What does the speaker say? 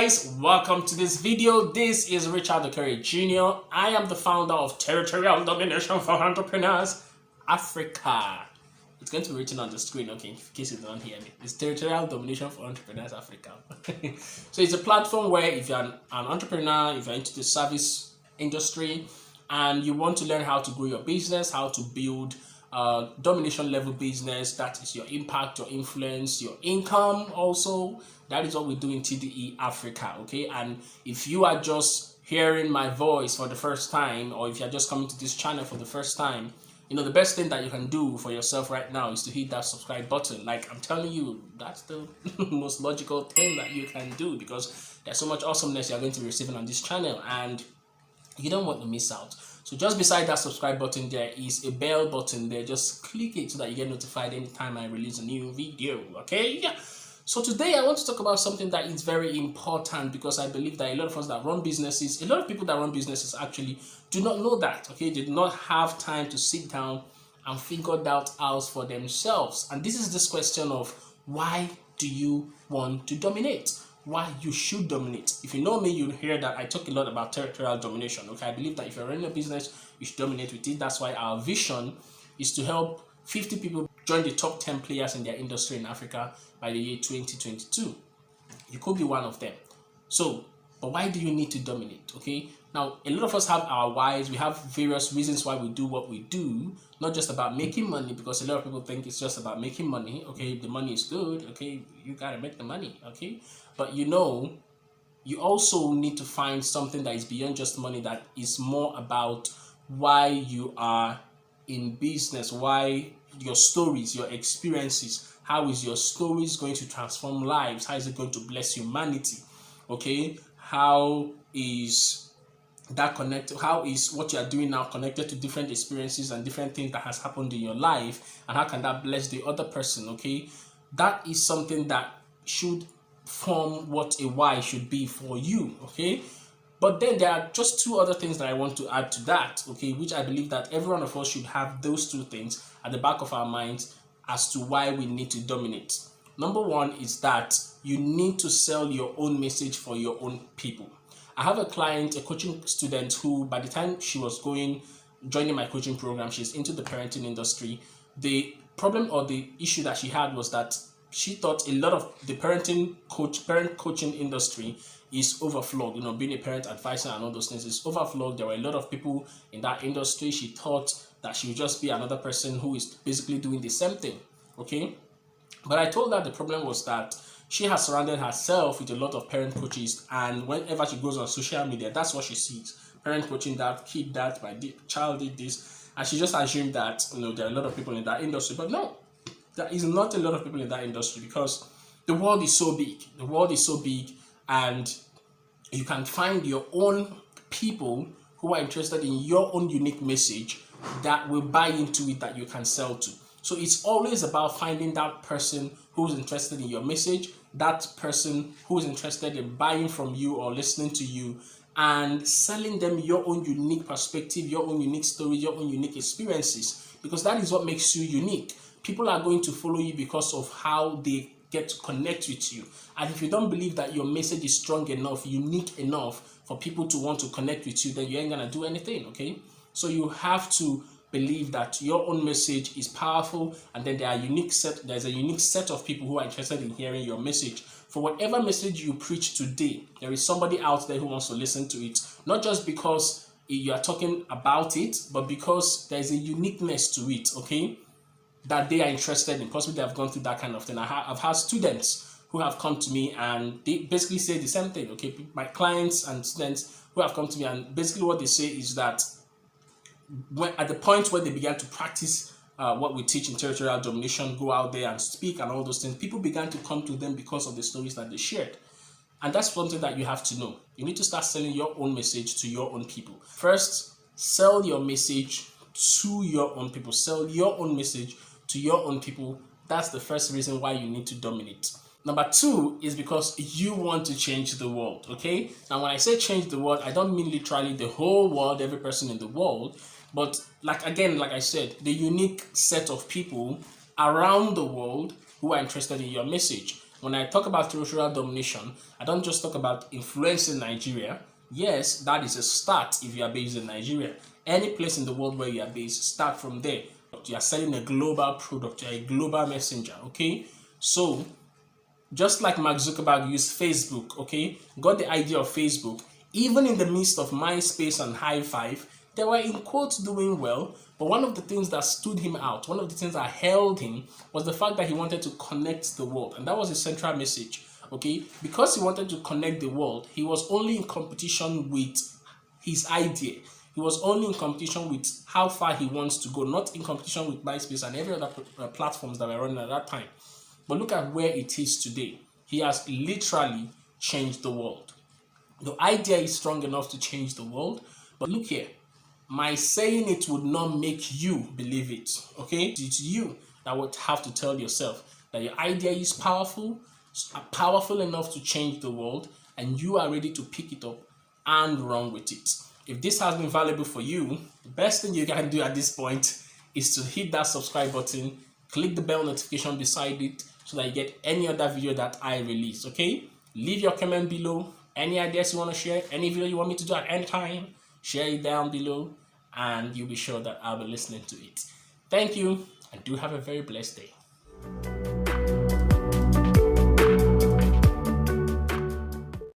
guys, welcome to this video. This is Richard Okere Jr. I am the founder of Territorial Domination for Entrepreneurs Africa. It's going to be written on the screen, okay, in case you don't hear me. It's Territorial Domination for Entrepreneurs Africa. So it's a platform where if you're an entrepreneur, if you're into the service industry and you want to learn how to grow your business, how to build domination level business, that is your impact, your influence, your income also. That is what we do in TDE Africa, okay? And if you are just hearing my voice for the first time, or if you're just coming to this channel for the first time, you know, the best thing that you can do for yourself right now is to hit that subscribe button. Like I'm telling you, that's the most logical thing that you can do, because there's so much awesomeness you're going to be receiving on this channel and you don't want to miss out. So just beside that subscribe button there is a bell button there. Just click it so that you get notified anytime I release a new video, okay? So today I want to talk about something that is very important, because I believe that a lot of us that run businesses, a lot of people that run businesses actually do not know that, okay? They do not have time to sit down and figure that out for themselves. And this is this question of, why do you want to dominate? Why you should dominate. If you know me, you'll hear that I talk a lot about territorial domination, okay? I believe that if you're running a business, you should dominate with it. That's why our vision is to help 50 people join the top 10 players in their industry in Africa by the year 2022. You could be one of them. So, but why do you need to dominate, okay? Now, a lot of us have our whys. We have various reasons why we do what we do, not just about making money, because a lot of people think it's just about making money, okay? The money is good, okay? You gotta make the money, okay? But you know, you also need to find something that is beyond just money, that is more about why you are in business, why your stories, your experiences, how is your stories going to transform lives? How is it going to bless humanity? Okay, how is that connected? How is what you are doing now connected to different experiences and different things that has happened in your life, and how can that bless the other person? Okay, that is something that should form what a why should be for you, okay? But then there are just two other things that I want to add to that, okay, which I believe that every one of us should have those two things at the back of our minds as to why we need to dominate. Number one is that you need to sell your own message for your own people. I have a client, a coaching student, who by the time she was joining my coaching program, she's into the parenting industry. The problem or the issue that she had was that she thought a lot of the parent coaching industry is overflowed. You know, being a parent advisor and all those things is overflowed. There were a lot of people in that industry. She thought that she would just be another person who is basically doing the same thing, okay? But I told her the problem was that she has surrounded herself with a lot of parent coaches, and whenever she goes on social media, that's what she sees. Parent coaching that, kid that, my child did this, and she just assumed that, you know, there are a lot of people in that industry. But no, there is not a lot of people in that industry, because the world is so big. The world is so big, and you can find your own people who are interested in your own unique message that will buy into it, that you can sell to. So it's always about finding that person who's interested in your message, that person who is interested in buying from you or listening to you, and selling them your own unique perspective, your own unique story, your own unique experiences, because that is what makes you unique. People are going to follow you because of how they get to connect with you. And if you don't believe that your message is strong enough, unique enough for people to want to connect with you, then you ain't gonna do anything, okay? So you have to believe that your own message is powerful, and then there's a unique set of people who are interested in hearing your message. For whatever message you preach today, there is somebody out there who wants to listen to it, not just because you are talking about it, but because there's a uniqueness to it, okay, that they are interested in. Possibly they have gone through that kind of thing. I've had students who have come to me and they basically say the same thing, okay? My clients and students who have come to me, and basically what they say is that when at the point where they began to practice what we teach in territorial domination, go out there and speak and all those things, people began to come to them because of the stories that they shared. And that's something that you have to know. You need to start selling your own message to your own people. First, sell your message to your own people. Sell your own message to your own people. That's the first reason why you need to dominate. Number two is because you want to change the world, okay? Now, when I say change the world, I don't mean literally the whole world, every person in the world, but like I said, the unique set of people around the world who are interested in your message. When I talk about territorial domination, I don't just talk about influencing Nigeria. Yes, that is a start if you are based in Nigeria. Any place in the world where you are based, start from there. You are selling a global product, you are a global messenger, okay? So, just like Mark Zuckerberg used Facebook, okay, got the idea of Facebook, even in the midst of MySpace and High Five, they were in quotes doing well, but one of the things that stood him out, one of the things that held him, was the fact that he wanted to connect the world, and that was his central message, okay? Because he wanted to connect the world, he was only in competition with his idea. He was only in competition with how far he wants to go, not in competition with MySpace and every other platforms that were running at that time. But look at where it is today. He has literally changed the world. The idea is strong enough to change the world. But look here, my saying it would not make you believe it. Okay? It's you that would have to tell yourself that your idea is powerful enough to change the world, and you are ready to pick it up and run with it. If this has been valuable for you, the best thing you can do at this point is to hit that subscribe button, click the bell notification beside it, so that you get any other video that I release, okay? Leave your comment below. Any ideas you want to share, any video you want me to do at any time, share it down below, and you'll be sure that I'll be listening to it. Thank you, and do have a very blessed day.